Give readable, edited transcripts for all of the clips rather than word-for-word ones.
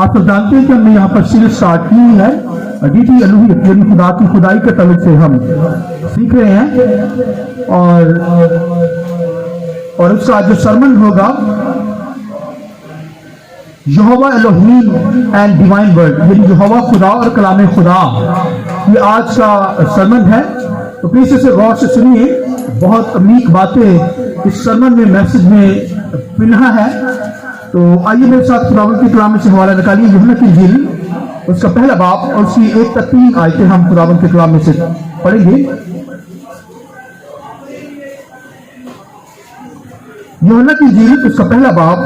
आप सब जानते हैं कि हमने यहाँ पर सीरीज स्टार्ट की है डीटी अलूहियत यानी खुदा की खुदाई के तल्लुक से हम सीख रहे हैं और उसका जो सरमन होगा यहोवा एलोहीम एंड डिवाइन वर्ड यानी यहोवा खुदा और कलाम खुदा, ये आज का सरमन है। तो प्लीज इसे गौर से सुनिए, बहुत अमीक बातें इस सरमन में मैसेज में पिन्हा है। तो आइए मेरे साथ खुदावंद के कलाम से हवाला निकालिए। यूहन्ना की इंजील उसका पहला बाब और उसकी 1 से 3 आयतें हम खुदावंद के कलाम में से पढ़ेंगे। यूहन्ना की इंजील उसका पहला बाब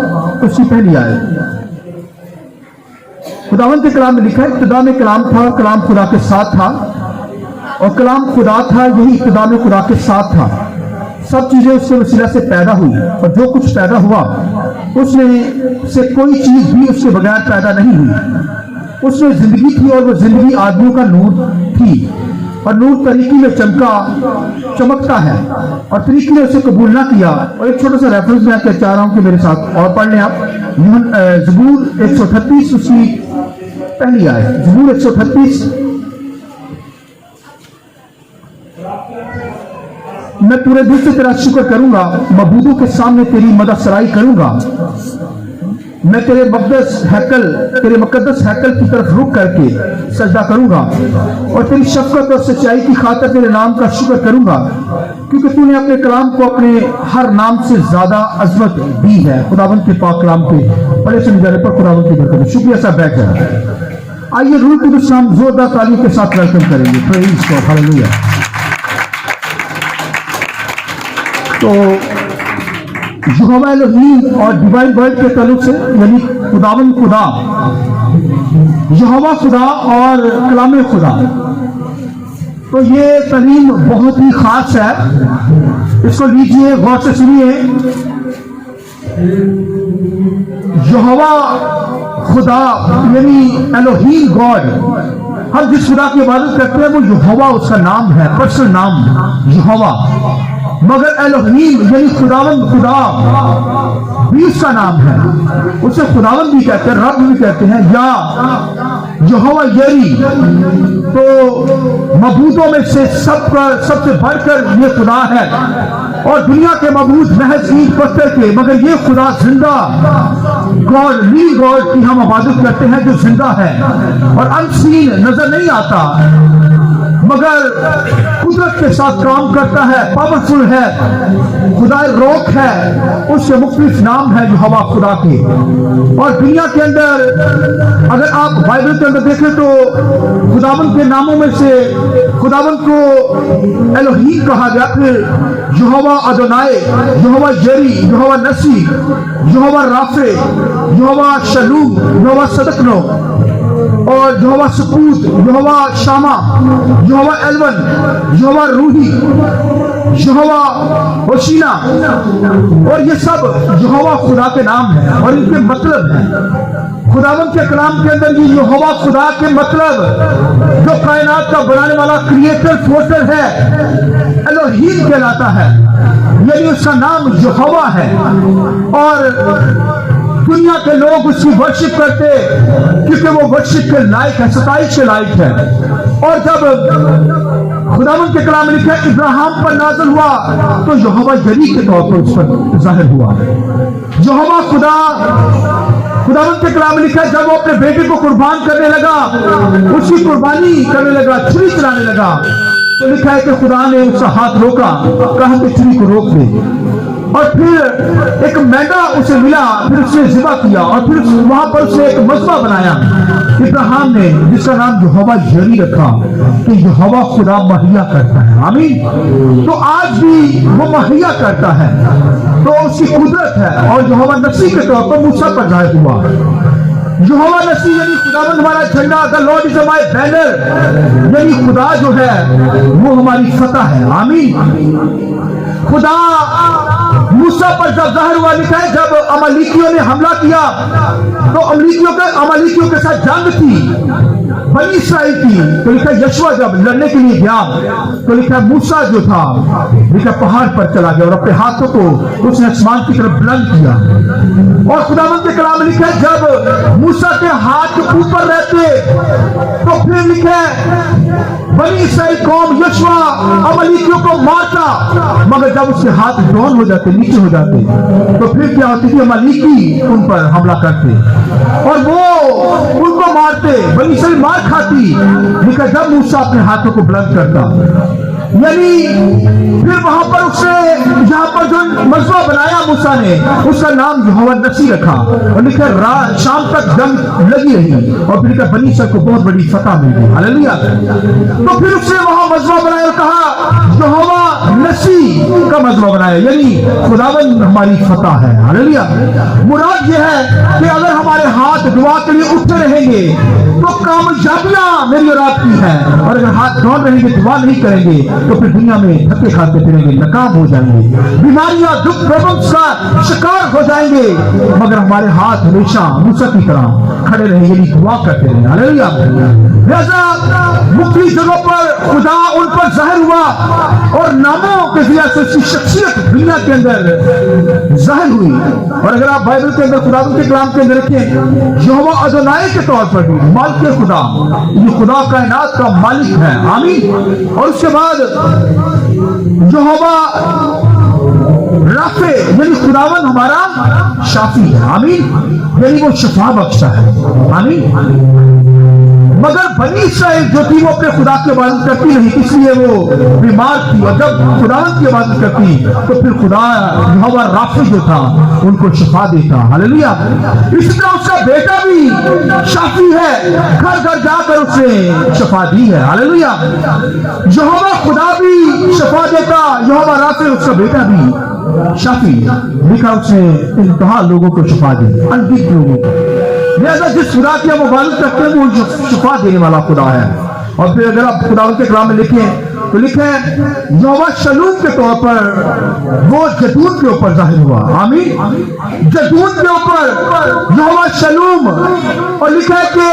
उसकी पहली आयत। खुदावंद के कलाम में लिखा है, इब्तिदा में कलाम था, कलाम खुदा के साथ था और कलाम खुदा था, यही इब्तिदा में खुदा के साथ था। सब चीजें उसके वसीला से पैदा हुई और जो कुछ पैदा हुआ उसमें से कोई चीज भी उसके बगैर पैदा नहीं हुई। उसमें जिंदगी थी और वो जिंदगी आदमियों का नूर थी और नूर तरीकी में चमकता है और तरीकी ने उसे कबूल ना किया। और एक छोटा सा रेफरेंस मैं क्या चाह रहा हूं कि मेरे साथ और पढ़ लें आप। ज़बूर 138 उसकी पहली आयत। ज़बूर 138। मैं पूरे दिल से तेरा शुक्र करूंगा, मबूदों के सामने तेरी मदद सराई करूंगा। मैं तेरे मुकद्दस हैकल की तरफ रुक करके सजदा करूंगा और तेरी शफकत और सच्चाई की खातिर तेरे नाम का शुक्र करूंगा, क्योंकि तूने अपने कलाम को अपने हर नाम से ज्यादा अजमत दी है। खुदावंद के पाक कलाम के बड़े समझाने पर खुदावंद की बरकत। शुक्रिया साहब, बैठ जाए। आइए रूह कुदूस हम जोरदार ताली के साथ वेलकम करेंगे। Praise God, hallelujah. तो यहोवा एलोहीम और डिवाइन वर्ड के ताल्लुक से यानी खुदावंद खुदा, यहोवा खुदा और कलाम खुदा, तो ये तलीम बहुत ही खास है। इसको लीजिए, गौर से सुनिए। यहोवा खुदा यानी एलोहीम गॉड, हम जिस खुदा की इबादत करते हैं वो यहोवा उसका नाम है, पर्सनल नाम यहोवा। मगर एलोहीम यानी खुदावंद खुदा भी उसका नाम है। उसे खुदावंद भी कहते हैं, रब भी कहते हैं, या यहोवा यरी। तो मबूदों में से सबसे बढ़कर ये खुदा है और दुनिया के मबूद महज ईंट पत्थर के, मगर ये खुदा जिंदा गॉड, ली गॉड की हम इबादत करते हैं जो जिंदा है और अनसीन नजर नहीं आता मगर कुदरत के साथ काम करता है, पावरफुल है, खुदा रोक है। उसके मुख्तलिफ नाम है जो हवा खुदा के। और दुनिया के अंदर अगर आप बाइबल के अंदर देखें तो खुदावंद के नामों में से खुदावंद को एलोहीम कहा गया, फिर यहोवा अदोनाई, यहोवा यरी, यहोवा नसी, यहोवा राफे, यहोवा शलूम, यहोवा सदकनो और यहोवा सपूत, यहोवा शामा, यहोवा एलवन, यहोवा रूही, यहोवा होशीना। और ये सब यहोवा खुदा के नाम है और इनके मतलब है। खुदावंद के कलाम के अंदर ये यहोवा खुदा के मतलब, जो कायनात का बनाने वाला क्रिएटर फोर्सर है, एलोहीम कहलाता है, यानी उसका नाम यहोवा है। और दुनिया के लोग उसकी वर्शिप करते क्योंकि वो वर्शिप के लायक है, सताइश के लायक है। और जब खुदावंद के कलाम में लिखा इब्राहिम पर नाज़िल हुआ तो यहोवा यरी के तौर पर उस पर जाहिर हुआ। यहोवा खुदा, खुदावंद के कलाम में लिखा जब वो अपने बेटे को कुर्बान करने लगा, उसकी कुर्बानी करने लगा, छुरी चलाने लगा, तो लिखा है कि खुदा ने उसका हाथ रोका, कहा कि छुरी को रोक दे। और फिर एक मेंढा उसे मिला, फिर उसने ज़िबा किया और फिर वहां पर उसने एक मज़बा बनाया इब्राहिम ने, जिसका नाम यहोवा यरी रखा कि यहोवा खुदा मुहैया करता है। आमीन। तो आज भी वो मुहैया करता है, तो उसकी कुदरत है। और यहोवा नसी के तौर पर मूसा पर जाहिर हुआ। यहोवा नसी यानी खुदावंद हमारा झंडा, the Lord is my banner, यानी खुदा जो है वो हमारी फतह है। आमीन। खुदा मूसा पर जब जाहिर हुआ, लिखा है जब अमालेकियों ने हमला किया तो अमालेकियों के साथ जंग थी बनी इस्राइल की, तो लिखा यशवा जब लड़ने के लिए गया तो लिखा मूसा जो था लिखा पहाड़ पर चला गया और अपने हाथों को उसने आसमान की तरफ बुलंद किया। और खुदावंद के कलाम में लिखा है जब मूसा के हाथ ऊपर रहते तो फिर लिखा है बनी इस्राइल कौम यशवा अमलीकियों को मारता, मगर जब उसके हाथ डाउन हो जाते, नीचे हो जाते, तो फिर क्या होती थी, अमलीकी उन पर हमला करते और वो उनको मारते, बनी इस्राइल मार खाती। लिखा जब मूसा अपने हाथों को बुलंद करता, यानी फिर वहां पर उसने जहां पर जो मजबा बनाया मूसा ने उसका नाम यहोवा नसी रखा और लिखा शाम तक जंग लगी रही और फिर लिखा बनी इस्राइल को बहुत बड़ी फतह मिल गई। हालेलुया। तो फिर उसने वहां मजबा बनाया और कहा यहोवा नसी का मजबा बनाया, यानी खुदावंद हमारी फतह है। हालेलुया। मुराद यह है कि अगर हमारे हाथ दुआ के लिए उठते रहेंगे तो कामयाबियां मेरी और आपकी है, और अगर हाथ डाउन रहेंगे, दुआ नहीं करेंगे, तो फिर दुनिया में धक्के खाते फिरेंगे, नाकाम हो जाएंगे, बीमारियां दुख प्रॉब्लम का शिकार हो जाएंगे। मगर हमारे हाथ हमेशा मूसा की तरह खड़े रहेंगे, यानी दुआ करते रहेंगे। हालेलुया। लिहाजा मुख्तलिफ जगहों पर खुदा उन पर जाहिर हुआ और नामों के जरिए से उसकी शख्सियत दुनिया के अंदर जाहिर हुई। और अगर आप बाइबल के अंदर खुदा के कलाम के अंदर रखें यहोवा अदोनाई के तौर पर भी मालिक खुदा, ये खुदा कायनात का मालिक है। आमीन। और उसके बाद यहोवा राफे, यानी खुदावन हमारा शाफी है। आमीन। यानी वो शफा बख्शा है। आमीन। मगर बनी इस्राइल जो थी वो अपने खुदा की इबादत करती नहीं, इसलिए वो बीमार थी, और जब खुदावन की इबादत करती तो फिर खुदा यहोवा राफी जो था उनको शफा देता। हालेलुया। इसी तरह उसका बेटा भी शाफी है, घर घर जाकर उसने शफा दी है। हालेलुया। यहोवा खुदा भी शफा देता, यहोवा राफी उसका बेटा भी शाफी। लिखा उसने इंतहा लोगों को शफा दी, अनगिनत लोगों को। लिहाजा जिस खुदा की हम इबादत करते हैं वो शिफा देने वाला खुदा है। और फिर अगर आप खुदा के कलाम में लिखें तो लिखे यहोवा शलूम के तौर पर वो जदून के ऊपर जाहिर हुआ। आमीन। जदून के ऊपर यहोवा शलूम, और लिखा है कि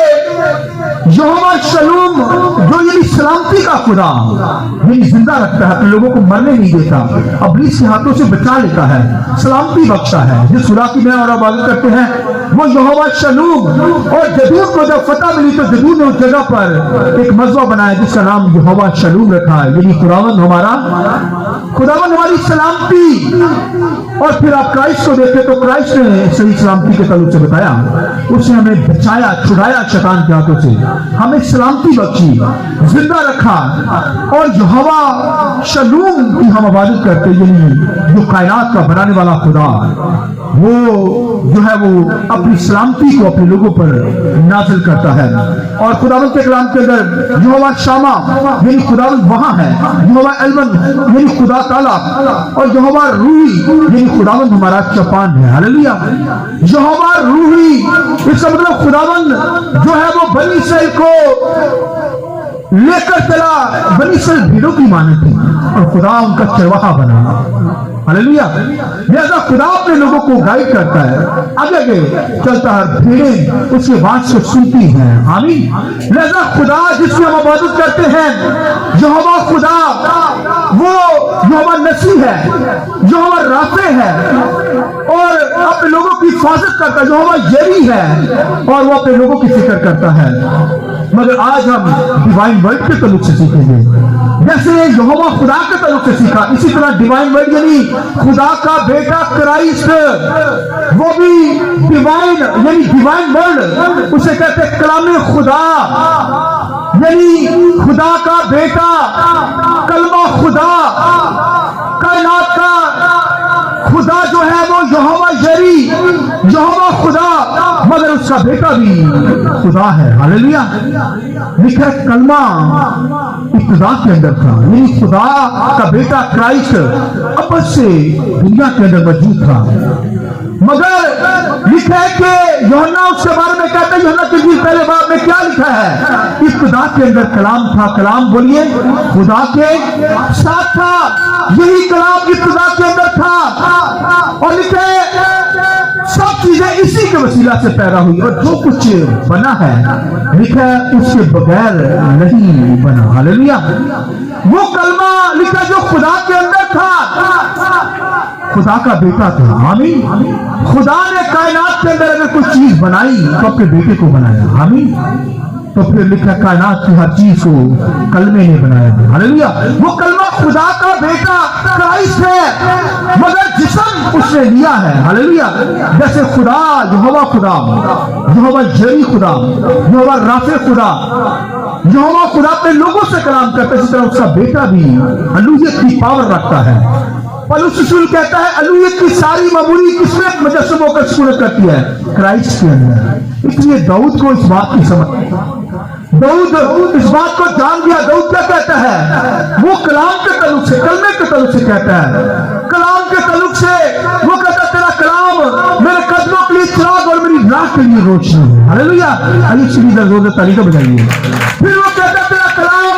यहोवा शलूम जो यानी सलामती का खुदा, यानी जिंदा रखता है, अपने लोगों को मरने नहीं देता, इब्लीस के हाथों से बचा लेता है, सलामती बख्शा है। जिस खुदा की मैं और इबादत करते हैं वो यहोवा शलूम। और जदून को जब फतह मिली तो जदून ने उस जगह पर एक मजबा बनाया जिसका नाम यहोवा शलूम रखा है, यानी खुदावंद हमारी सलामती। और फिर आप क्राइस्ट को देखें तो क्राइस्ट ने सही सलामती के ताल्लुक से बताया, उसने हमें बचाया, छुड़ाया शैतान के हाथों से, हमें सलामती बख्शी, जिंदा रखा। और यहोवा शलूम की हम इबादत करते, यानी जो कायनात का बनाने वाला खुदा, वो जो है वो अपनी सलामती को अपने लोगों पर नाजिल करता है। और खुदावंद के कलाम के अंदर यहोवा शामा, यानी खुदावंद वहां है, यहोवा एलमन यानी खुदा ताला, और यहोवा रूही यानी खुदावंद हमारा चौपान है। हालेलुया। यहोवा रूही, इसका मतलब खुदावंद जो है वो बनी इस्राइल को लेकर चला। बनी इस्राइल भीड़ों की मानत थी और खुदा उनका चरवाहा बना। हालेलुया। लिहाजा खुदा अपने लोगों को गाइड करता है, आगे आगे चलता है, भीड़ें उसके बात से सुनती हैं। आमीन। लिहाजा खुदा जिसकी हम इबादत करते हैं यहोवा खुदा, वो यहोवा नसी है, यहोवा राफे है, और अपने लोगों की हिफाजत करता है, यहोवा यरी है, और वो अपने लोगों की फिक्र करता है। मगर आज हम डिवाइन वर्ड के ताल्लुक से सीखेंगे, जैसे यहोवा खुदा के ताल्लुक से सीखा, इसी तरह डिवाइन वर्ड यानी खुदा का बेटा क्राइस्ट, वो भी डिवाइन यानी डिवाइन वर्ड, उसे कहते हैं कलामे खुदा, यानी खुदा का बेटा, कलमा खुदा, कायनात का खुदा जो है वो यहोवा यरी, यहोवा खुदा, मगर उसका बेटा भी खुदा है। हालेलुया। लिखा है कलमा इब्तिदा के अंदर था, यानी खुदा का बेटा क्राइस्ट अब से दुनिया के अंदर मौजूद था। मगर लिखा है कि यूहन्ना उसके बारे में कहता है, यूहन्ना के पहले बाब में क्या लिखा है, इब्तिदा के अंदर कलाम था, कलाम बोलिए खुदा के साथ था, यही कलाम इब्तिदा के अंदर था। और लिखा है सब चीजें इसी के वसीला से पैदा हुई और जो कुछ बना है लिखा है उसके बगैर नहीं बना। हालेलुया। वो कलमा लिखा जो खुदा के अंदर था, खुदा का बेटा था। आमीन। खुदा ने कायनात के अंदर अगर कोई चीज बनाई तो अपने बेटे को बनाया। आमीन। तो फिर लिखा कायनात की हर चीज को कलमे ने बनाया। हालेलुया। वो कलमा खुदा का बेटा क्राइस्ट है, मगर जिस्म उसने लिया है। हालेलुया। जैसे खुदा यहोवा खुदा, यहोवा जरी खुदा, यहोवा राफे खुदा, यहोवा खुदा अपने लोगों से कलाम करता है, इसी तरह उसका बेटा भी अलूहियत की पावर रखता है। पौलुस रसूल कहता है अलूहियत की सारी मामूली किसमें मुजस्सम होकर सूरत करती है? क्राइस्ट के अंदर। इसलिए दाऊद को इस बात की समझ, दाऊद इस बात को जान गया। दाऊद क्या कहता है? वो कलाम के तल्लुक से, कलमे के तल्लुक से कहता है, कलाम के तल्लुक से वो कहता है तेरा कलाम मेरे कदमों के लिए चिराग और मेरी राह के लिए रोशनी है। हालेलुया। आइए सीधी जोर से ताली बजाइए। फिर वो कहता है तेरा कलाम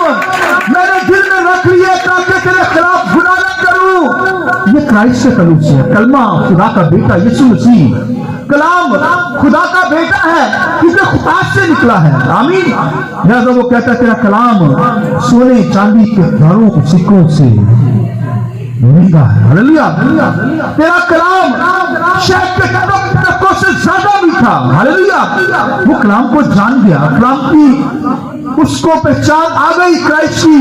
मैंने दिल में रख लिया ताकि तेरे खिलाफ गुनाह न करूं। ये क्राइस्ट के तल्लुक से है। कलमा खुदा का बेटा यीशु मसीह, कलाम खुदा का बेटा है क्योंकि खुदा से निकला है। आमीन। लिहाजा वो कहता है तेरा कलाम सोने चांदी के घरों को सिक्कों से महंगा है। हालेलुया। तेरा कलाम शहद के टपकों से ज्यादा मीठा। हालेलुया। वो कलाम को जान गया, कलाम की उसको पहचान आ गई क्राइस्ट की,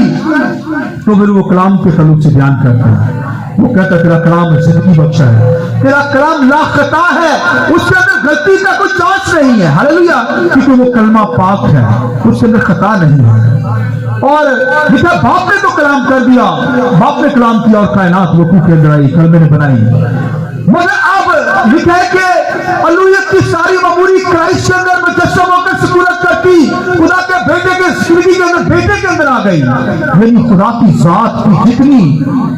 तो फिर वो कलाम के तल्लुक से बयान करता है। वो कहता है तेरा कलाम जिंदगी बख्शा है, तेरा कलाम लाखता है, उसके अंदर गलती का कोई चांस नहीं है। हालेलुया। क्योंकि वो कलमा पाक है, उसके अंदर खता नहीं है। और लिखा बाप ने तो कलाम कर दिया, बाप ने कलाम किया और कायनात वो के अंदर आई, कलमे ने बनाई। मगर अब लिखा है कि अलूहियत की सारी मामूली क्राइस्ट के अंदर मुजस्सम होकर सूरत करती खुदा के बेटे के जिंदगी के अंदर, बेटे के अंदर आ गई। यानी खुदा की जात की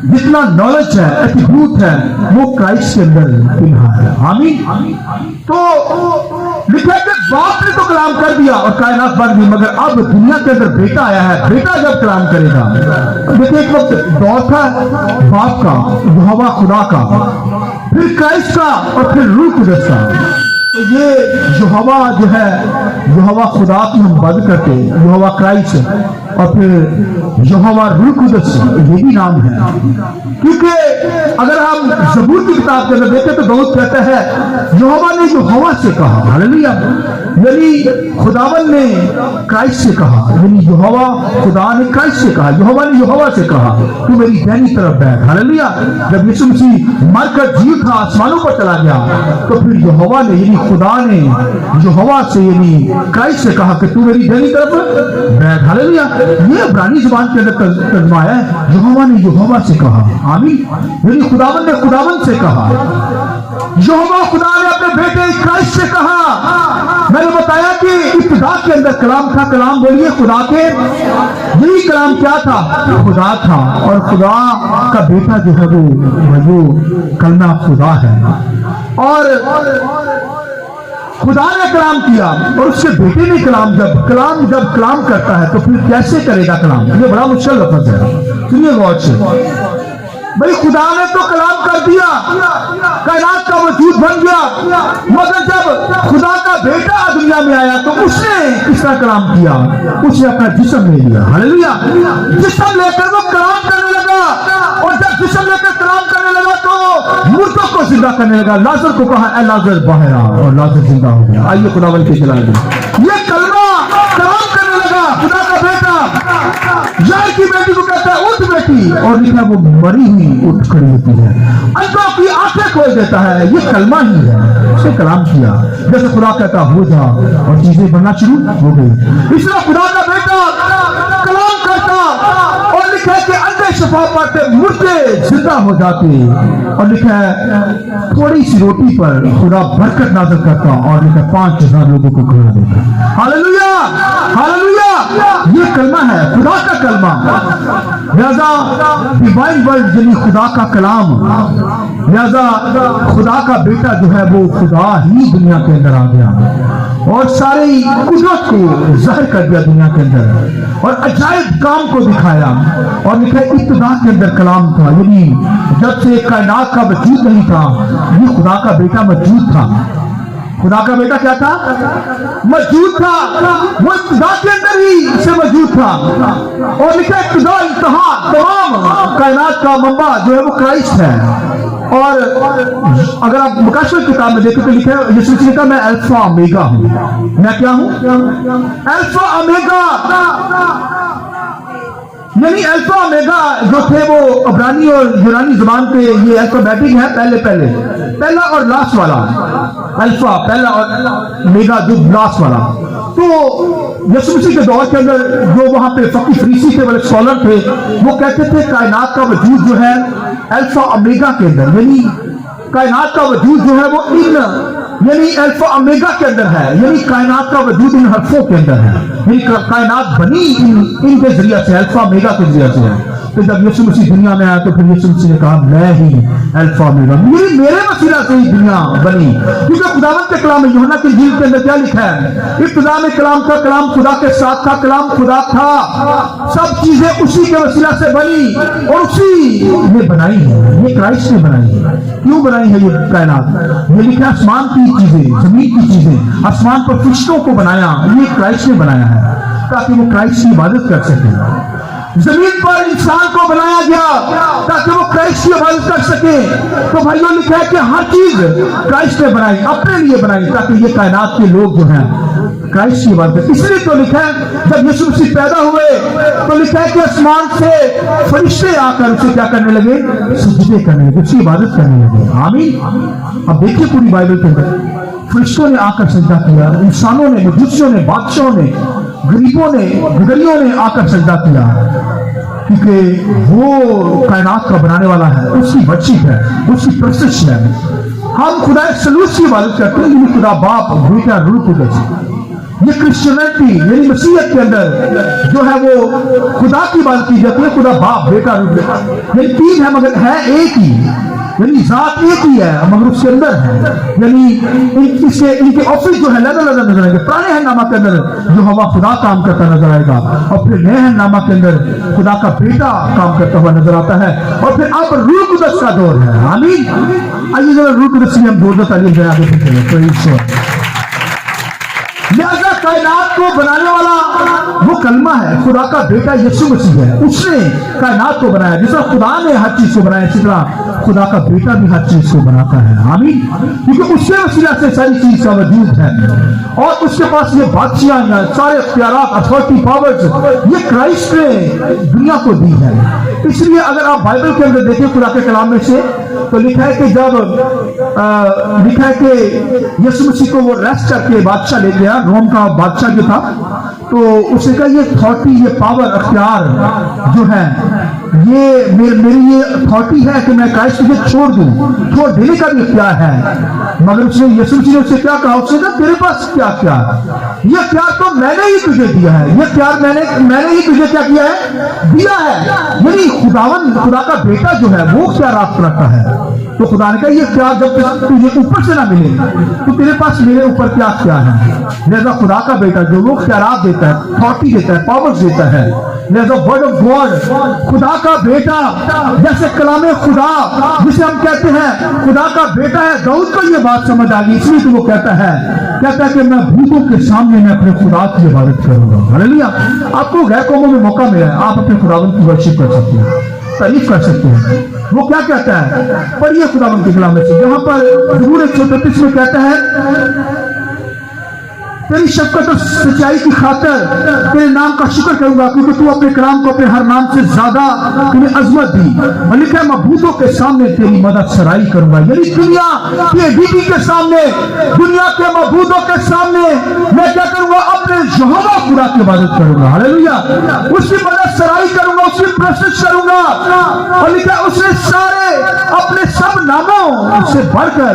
जितना नॉलेज है, एट्रीब्यूट है, वो क्राइस्ट के अंदर पिन्हा है। आमीन। तो लिखा है कि बाप ने तो कलाम कर दिया और कायनात बन गई, मगर अब दुनिया के अंदर बेटा आया है। बेटा जब कलाम करेगा, देखिए एक वक्त दौर था बाप का, यहोवा खुदा का, फिर क्राइस्ट का और फिर रूह कुदस का। तो ये यहोवा जो है, यहोवा खुदा की हम बात करते हैं, यहोवा क्राइस्ट और फिर यहोवा रूह कुदस, ये भी नाम है। क्योंकि अगर हम ज़बूर की किताब के अंदर देखें तो दाऊद कहता है यहोवा ने यहोवा से कहा। हालेलुया। यानी खुदावन ने क्राइस्ट से कहा, यानी यहोवा खुदा ने क्राइस्ट से कहा, यहोवा ने यहोवा से कहा तू मेरी दाहिनी तरफ बैठ। हालेलुया। जब यीशु मसीह मरकर जी उठा, आसमानों पर चला गया, तो फिर यहोवा ने यानी खुदा ने यहोवा से यानी क्राइस्ट से कहा कि तू मेरी दाहिनी तरफ बैठ। हालेलुया। ये इब्रानी जुबान के अंदर तर्जुमा है, यहोवा ने यहोवा से कहा। आमीन। यानी खुदावन ने खुदावन से कहा, यहोवा खुदा ने अपने बेटे क्राइस्ट से कहा। मैंने बताया कि इब्तिदा के अंदर कलाम था, कलाम बोलिए खुदा के, यही कलाम क्या था? खुदा था। और खुदा का बेटा जो है वो कलमा खुदा है। और खुदा ने कलाम किया और उसके बेटे ने कलाम, जब कलाम करता है तो फिर कैसे करेगा कलाम? ये बड़ा मुश्किल लफ्ज़ है, सुनिए गौर से। भाई खुदा ने तो कलाम कर दिया, कायनात का वजूद बन गया, मगर जब खुदा का बेटा दुनिया में आया तो उसने किस तरह कलाम किया? उसने अपना जिस्म ले लिया। हालेलुया। जिस्म लेकर वो कलाम करने लगा, और जब जिस्म लेकर कलाम करने लगा तो मुर्दों को जिंदा करने लगा। लाजर को कहा ए लाजर बाहर आ, और लाजर जिंदा हो गया। आइए खुदावन के चला गया। ये कलमा कलाम करने लगा, खुदा का बेटा यार की बेटी को कहता है उठ बेटी, और लिखा वो मरी हुई उठ खड़ी होती है, अंधों की आंखें खोल देता है। ये कलमा ही है, उसने कलाम किया। जैसे खुदा कहता हो जा और चीजें बनना शुरू हो गई। इसलिए खुदा का बेटा कलाम करता और लिखा है कि अंधे शफा पाते, मुर्दे जिंदा हो जाते। और लिखा है थोड़ी सी रोटी पर खुदा बरकत नाज़िल करता और लिखा 5000 लोगों को खिला देता। हालेलुया। हालेलुया। ये कलमा है, खुदा का कलमा। लिहाजा डिवाइन वर्ड यानी खुदा का कलाम, लिहाजा खुदा का बेटा जो है वो खुदा ही दुनिया के अंदर आ गया और सारी कुदरत को जाहिर कर दिया दुनिया के अंदर, और अजायब काम को दिखाया। और लिखा इब्तिदा के अंदर कलाम था, यानी जब से कायनात का वजूद नहीं था, ये खुदा का बेटा मौजूद था। खुदा का बेटा क्या था? मौजूद था, वो इब्तिदा के अंदर ही से मौजूद था। और लिखा इब्तिदा इंतहा तमाम कायनात का मंबा जो है वो क्राइस्ट है। और अगर आप मुकाशफा किताब में देखें तो लिखा है, यीशु ने कहा मैं अल्फा ओमेगा हूं। मैं क्या हूं? Alpha omega. यानी अल्फा ओमेगा जो थे वो अब्रानी और यूनानी जुबान पे ये अल्फाबेटिक है, पहला और लास्ट वाला। अल्फा पहला और ओमेगा जो लास्ट वाला। तो यीशु मसीह के दौर के अंदर जो वहां पे फकीह फरीसी थे, वाले स्कॉलर थे, वो कहते थे कायनात का वजूद जो है अल्फा ओमेगा के अंदर, यानी कायनात का वजूद जो है वो इन यानी अल्फा ओमेगा के अंदर है, यानी कायनात का वजूद इन हरफों के अंदर है। यानी कायनात बनी इनके जरिया से, अल्फा ओमेगा के जरिया से है। तो जब यीशु मसीह दुनिया में आया तो फिर यीशु मसीह ने कहा मैं ही अल्फा ओमेगा, मेरे वसीला से ही दुनिया बनी। क्योंकि खुदावंद के कलाम में यूहन्ना की इंजील के अंदर क्या लिखा है? इब्तिदा में कलाम था, कलाम खुदा के साथ था, कलाम खुदा था, सब चीजें उसी के वसीला से बनी और उसी ने बनाई है। ये क्राइस्ट ने बनाई है। क्यों बनाई है ये कायनात? ये लिखा आसमान की चीजें, जमीन की चीजें, आसमान पर फरिश्तों को बनाया, ये क्राइस्ट ने बनाया है ताकि वो क्राइस्ट की इबादत कर सके। जमीन पर इंसान को बनाया गया ताकि वो क्राइस्ट की इबादत कर सके। तो भाइयों लिखा है कि हर चीज क्राइस्ट ने बनाई, अपने लिए बनाई, ताकि ये कायनात के लोग जो हैं क्राइस्ट की इबादत। इसलिए तो लिखा है जब यीशु मसीह पैदा हुए तो लिखा है कि आसमान से फरिश्ते आकर उसे क्या करने लगे? सजदे करने लगे, उसकी इबादत करने लगे। आमीन। अब देखिए पूरी बाइबल के अंदर फरिश्तों ने आकर सजदा किया, इंसानों ने, मजूसियों ने, बादशाहों ने, गरीबों ने, गदरियों ने आकर सजदा किया, क्योंकि वो कायनात का बनाने वाला है, उसकी वर्शिप है, उसकी प्रस्तुत है। हम खुदा सलूस की इबादत करते हैं, यानी खुदा बाप, बेटा, रूह कुदस। ये क्रिश्चियनिटी यानी मसीहत के अंदर जो है वो खुदा की बात की जाती है, खुदा बाप, बेटा, रूह। ये तीन है मगर है एक ही, यानी जात एक ही है मगर उसके अंदर है। यानी इनके ऑफिस जो है अलग अलग नजर आएंगे। पुराने हैं नामा के अंदर जो हवा खुदा काम करता नजर आएगा, और फिर नए हैं नामा के अंदर खुदा का बेटा काम करता हुआ नजर आता है, और फिर अब रूह कुदस का दौर है। आमीन। आइए जरा रूह कुदस की हम दो तालीम जरा आगे चले। तो ईश्वर लिहाजा कायनात को बनाने वाला वो कलमा है, खुदा का बेटा यीशु मसीह है। उसने कायनात को बनाया। जिस तरह खुदा ने हर चीज को बनाया, इसी तरह खुदा का बेटा भी हर चीज को बनाता है। आमीन। क्योंकि उसके वसीला से सारी चीज का वजूद है, और उसके पास ये बादशाह, सारे इख्तियारात, अथॉरिटी, पावर्स ये क्राइस्ट ने दुनिया को दी है। इसलिए अगर आप बाइबल के अंदर देखें खुदा के कलाम में से, तो लिखा है कि जब लिखा है कि यीशु मसीह को वो रेस्ट करके बादशाह ले गया, रोम का बादशाह जो था, तो उसे कहा ये अथॉरिटी, ये पावर, अख्तियार जो है ये मेरी ये अथॉरिटी है कि मैं क्राइस्ट तुझे छोड़ दूं, छोड़ देने का भी अख्तियार है। मगर उसने यीशु मसीह ने उससे क्या कहा? उसने कहा तेरे पास क्या अख्तियार? ये अख्तियार तो मैंने ही तुझे दिया है, ये अख्तियार मैंने ही तुझे क्या किया है? दिया है। यानी खुदा का बेटा जो है वो अख्तियार आप रखता है। तो खुदा ने कहा ये अख्तियार जब तुझे ऊपर से ना मिले तो तेरे पास मेरे ऊपर क्या अख्तियार है? लिहाजा खुदा का बेटा जो वो अख्तियार देता है, अथॉरिटी देता है, पावर्स देता है। लिहाजा वर्ड ऑफ गॉड, खुदा का बेटा, जैसे कलामे खुदा जिसे हम कहते हैं खुदा का बेटा है। दाऊद को ये बात समझ आ गई, इसलिए तो वो कहता है कि मैं भूतों के सामने मैं अपने खुदा की इबादत करूंगा। हालेलुया। आपको गैर कौमों में मौका मिला है, आप अपने खुदावंद की वर्शिप कर सकते हैं, तारीफ कर सकते हैं। वो क्या कहता है? पढ़िए खुदावंद के कलाम में से, जहां पर ज़बूर 133 में कहता है तेरी शफ़क़त और सच्चाई की खातिर तेरे नाम का शुक्र करूंगा, क्योंकि तू अपने कलाम को अपने हर नाम से ज्यादा तूने अजमत दी। और लिखा है मबूदों के सामने तेरी मदद सराई करूंगा। यानी दुनिया के बीबी के सामने, दुनिया के मबूदों के सामने मैं क्या करूंगा? अपने यहोवा खुदा की इबादत करूंगा। हालेलुया। उसकी मदद सराई करूंगा, उसकी प्रशंसा करूंगा। और लिखा है उसने सारे अपने सब नामों से बढ़कर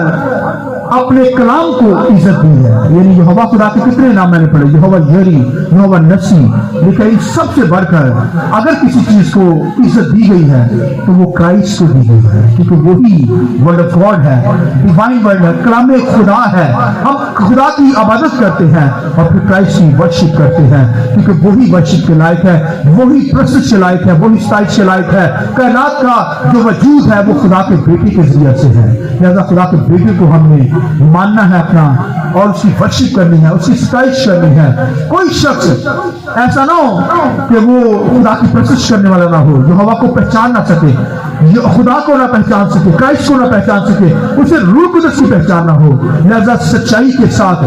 अपने कलाम को इज्जत दी है। यानी यहोवा खुदा के कितने नाम मैंने पढ़े? यहोवा यरी, यहोवा नसी। लिखा इन सबसे बढ़कर अगर किसी चीज को इज्जत दी गई है तो वो क्राइस्ट को दी गई है, क्योंकि वही वर्ड ऑफ गॉड है, डिवाइन वर्ड है, कलामे खुदा है। हम खुदा की इबादत करते हैं और फिर क्राइस्ट की वर्शिप करते हैं, क्योंकि वही वर्शिप के लायक है, वही प्रस्तुत के लायक है, वही स्ताइश के लायक है। कायनात का जो वजूद है वो खुदा के बेटे के जरिए से है। लिहाजा खुदा के बेटे को हमने मानना है अपना और उसकी वर्शिप करनी है, उसकी स्ताइश करनी है। कोई शख्स ऐसा ना हो कि वो खुदा की प्रस्तुत करने वाला ना हो, जो हवा को पहचान ना सके, खुदा को ना पहचान सके, क्राइस्ट को ना पहचान सके, उसे रूह कुदस की पहचान ना हो। लिहाजा सच्चाई के साथ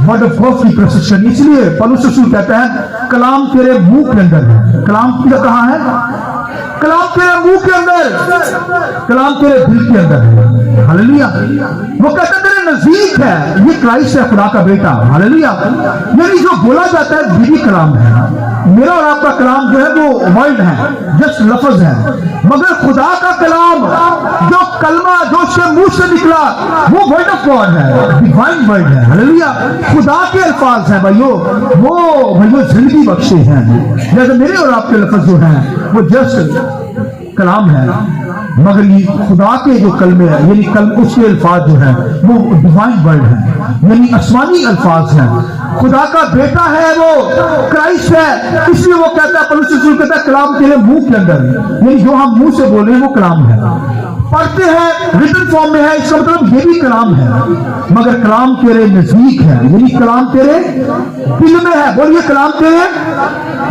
वर्ड ऑफ गॉड की प्रस्तुत करनी। इसलिए पौलुस रसूल कहता है कलाम तेरे मुंह के अंदर है। कलाम कहाँ है? कलाम तेरे मुंह के अंदर, कलाम तेरे दिल के अंदर है। हालेलुया। वो कहता है तेरे नजदीक है। ये क्राइस्ट है, खुदा का बेटा। हालेलुया। यानी जो बोला जाता है दिली कलाम है। मेरा और आपका कलाम जो है वो वर्ड है, जस्ट लफ्ज है, मगर खुदा का कलाम जो कलमा जो उसके मुंह से निकला वो वर्ड ऑफ गॉड है, डिवाइन वर्ड है। हालेलुया। खुदा के अल्फाज हैं भाइयों, वो भाइयों जिंदगी बख्शे हैं। जैसे मेरे और आपके लफ्ज जो हैं वो जस्ट कलाम है, मगर ये खुदा के जो कलमे हैं यानी उसके अल्फाज जो है वो डिवाइन वर्ड है, यानी आसमानी अल्फाज हैं। खुदा का बेटा है वो, क्राइस्ट है। इसलिए वो कहता है, पौलुस रसूल कहता है कलाम तेरे मुंह के अंदर, यानी जो हम मुंह से बोल रहे हैं वो कलाम है। पढ़ते हैं रिटन फॉर्म में है, इसका मतलब ये भी कलाम है, मगर कलाम तेरे नजदीक है, यानी कलाम तेरे दिल में है। बोलिए कलाम तेरे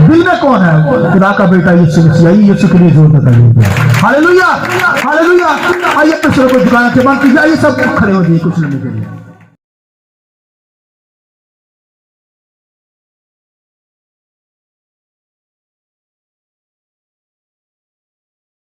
दिल में कौन है? खुदा का बेटा यीशु मसीह। यीशु के लिए जोर बताइए। Hallelujah, hallelujah. आइए अपने सर को झुकाना के बाद आइए सब खड़े हो जाइए कुछ लम्हे के लिए।